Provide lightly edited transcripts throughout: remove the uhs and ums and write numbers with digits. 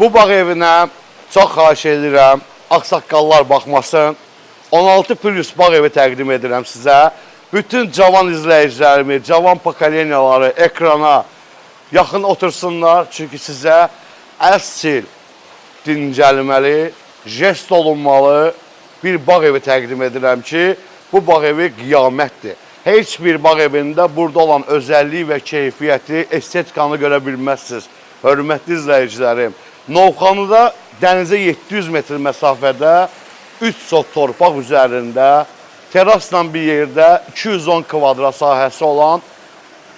Bu bağ evinə çox xahiş edirəm, ağsaqqallar baxmasın. 16 plus bağ evi təqdim edirəm sizə. Bütün cavan izləyicilərimi, cavan pokoleniyaları ekrana yaxın otursunlar. Çünki sizə əsl dincəlməli, jest olunmalı bir bağ evi təqdim edirəm ki, bu bağ evi qiyamətdir. Heç bir bağ evində burada olan özəlliyi və keyfiyyəti, estetikanı görə bilməzsiniz. Hörmətli izləyicilərim, Novxanıda dənizə 700 metr məsafədə 3 sot torpaq üzərində terasla bir yerdə 210 kvadrat sahəsi olan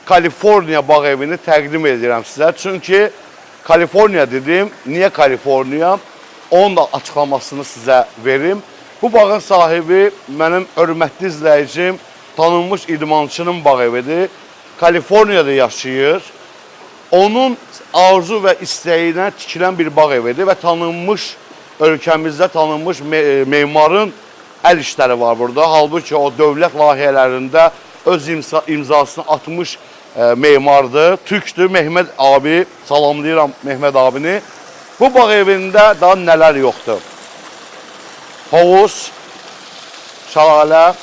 Kaliforniya bağ evini təqdim edirəm sizə. Çünki Kaliforniya dedim, niyə Kaliforniya? Onun da açıqlamasını sizə verim. Bu bağın sahibi mənim hörmətli izləyicim, tanınmış idmançının bağ evidir. Kaliforniyada yaşayır. Onun arzu və istəyinə tikilən bir bağ evidir və tanınmış, ölkəmizdə tanınmış memarın əl işləri var burada. Halbuki o dövlət layihələrində öz imzasını atmış memardır, türkdür. Mehmet abi, salamlayıram Mehmet abini. Bu bağ evində daha nələr yoxdur? Havuz, şəlalə,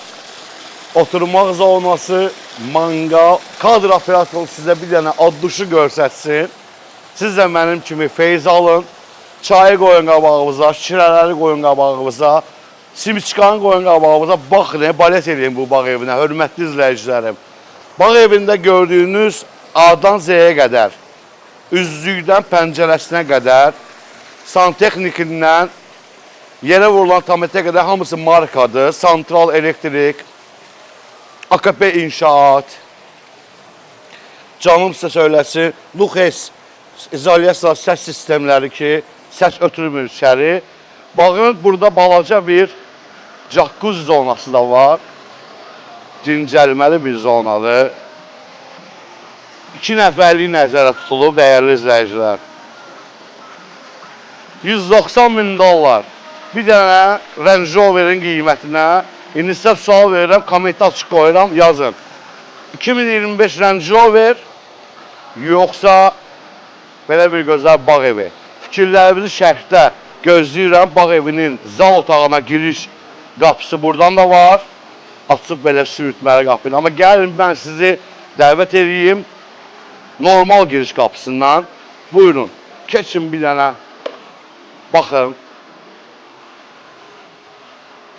oturmaq zonası, mangal, kadr operatoru sizə bir dənə ad-duşu görsətsin. Siz də mənim kimi feyz alın, çayı qoyun qabağımıza, şirələri qoyun qabağımıza, simçikanı qoyun qabağımıza, baxın, balet edin bu bağ evinə, hörmətli izləyicilərim. Bağ evində gördüyünüz A-dan Z-yə qədər, üzlükdən pəncərəsinə qədər, santexnikindən yerə vurulan tametə qədər hamısı markadır. Santral elektrik, AKP inşaat, canım sizə söyləsin, Luxes izolyasiya səs sistemləri ki, səs ötürmür içəri. Bağın burada balaca bir jacuzzi zonası da var. Dincəlməli bir zonadır. 2 nəfərlik nəzərə tutulub, dəyərli izləyicilər. 190 min dollar. Bir dənə Range Rover'in qiymətinə indi sizə sual verirəm, kommentə açıq qoyuram, yazın. 2025 Range Rover yoxsa belə bir gözəl bağ evi? Fikirlərinizi şərhdə gözləyirəm. Bağ evinin zal otağına giriş qapısı buradan da var. Açıb belə sürütməli qapını. Amma gəlin mən sizi dəvət edeyim normal giriş qapısından. Buyurun, keçin bir dənə, baxın.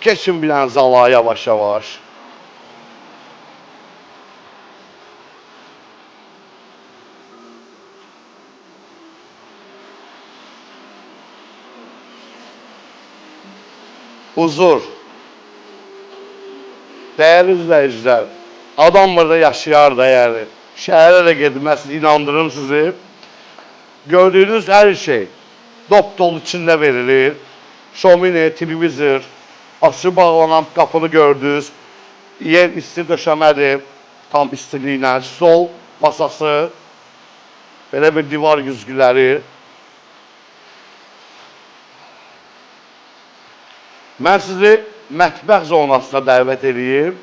Keçin bir dənə zala yavaş-yavaş. Huzur. Dəyərli izləyicilər, adam burada yaşayar da yəni. Şəhərə də gedməzsiniz, inandırım sizi. Gördüyünüz hər şey dop dolu içində verilir. Şomini, televizor, açıq bağlanan qapını gördünüz. Yer isti döşəmədir, tam istiliylə. Sol masası, belə bir divar güzgüləri. Mən sizi mətbəx zonasına dəvət edeyim.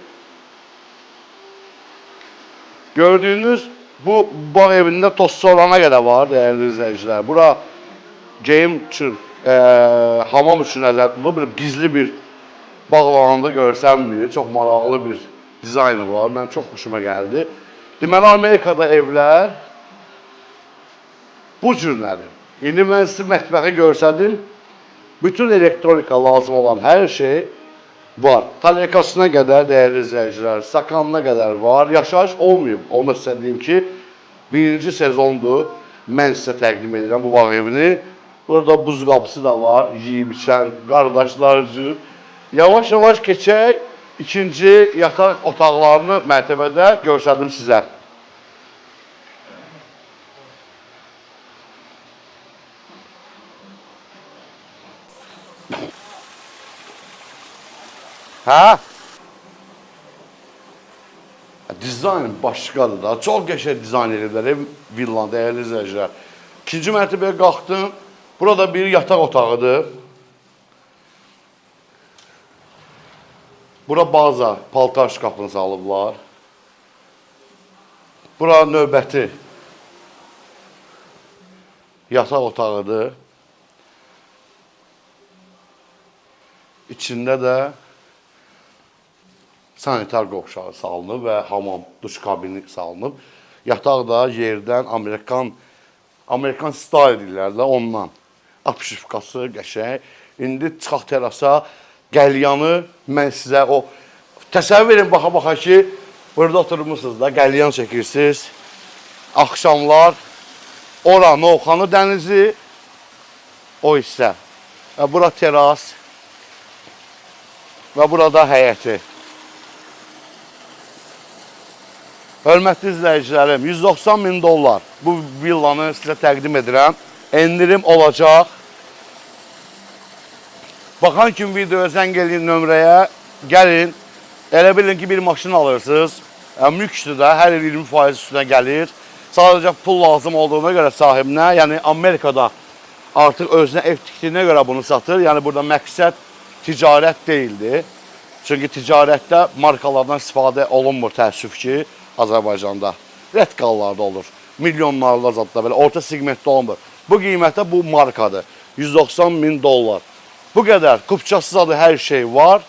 Gördüyünüz bu bağ evində toz-sorana qədər var, dəyərli izləyicilər. Bura geyim üçün, hamam üçün nəzər tutulub, gizli bir bağlananda görsənmir. Çox maraqlı bir dizaynı var. Mən çox xoşuma gəldi. Deməli, Amerikada evlər bu cürlədir. İndi mən sizi mətbəxi görsədim. Bütün elektronika lazım olan hər şey var. Talerkasına qədər, dəyərli izləyicilər, stakanına qədər var. Yaşayış olmayıb. Onu sizə deyim ki, birinci sezondur. Mən sizə təqdim edirəm bu bağ evini. Burada buz qapısı da var. Yiyib içən qardaşlar üçün. Yavaş-yavaş keçək. İkinci yataq otaqlarını mərtəbədə görsədim sizə. Hə? Dizayn başqadır da. Çox qəşəng dizayn edirlər ev villan, dəyərli izləyicilər. İkinci mərtəbəyə qalxdım. Burada bir yataq otağıdır. Bura baza, paltar şkafını salıblar. Bura növbəti yataq otağıdır. içində də sanitar qovşağı salınıb və hamam, duş kabini salınıb. Yataq da yerdən Amerikan style deyirlər də ondan. Apşifkası qəşəng. İndi çıxaq terasa, qəlyanı mən sizə o təsəvvür edin, baxa-baxa ki, burada oturmuşsunuz da, qəlyan çəkirsiniz. Axşamlar ora Novxanı dənizi, o hissə. Bura teras və burada həyəti. Hörmətli izləyicilərim, 190 min dollar bu villanı sizə təqdim edirəm. Endirim olacaq. Baxan kimi videoya zəng eləyin nömrəyə, gəlin. Elə bilin ki, bir maşın alırsınız. Mülkdür də, hər il 20% üstünə gəlir. Sadəcə pul lazım olduğuna görə sahibinə, yəni Amerikada artıq özünə ev tikdiyinə görə bunu satır. Yəni burada məqsəd ticarət deyildi. Çünki ticarətdə markalardan istifadə olunmur, təəssüf ki, Azərbaycanda. Rətqallarda olur. Milyonlarla zadda belə, orta segmentdə olmur. Bu qiymətə bu markadır. 190 min dollar. Bu qədər. Kupçasız adı hər şey var.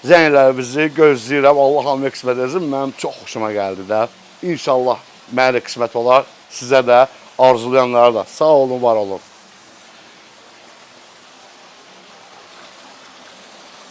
Zənglərimizi gözləyirəm. Allah hamı qismət etsin. Mənim çox xoşuma gəldi də. İnşallah mənə də qismət olar. Sizə də, arzulayanlara da. Sağ olun, var olun.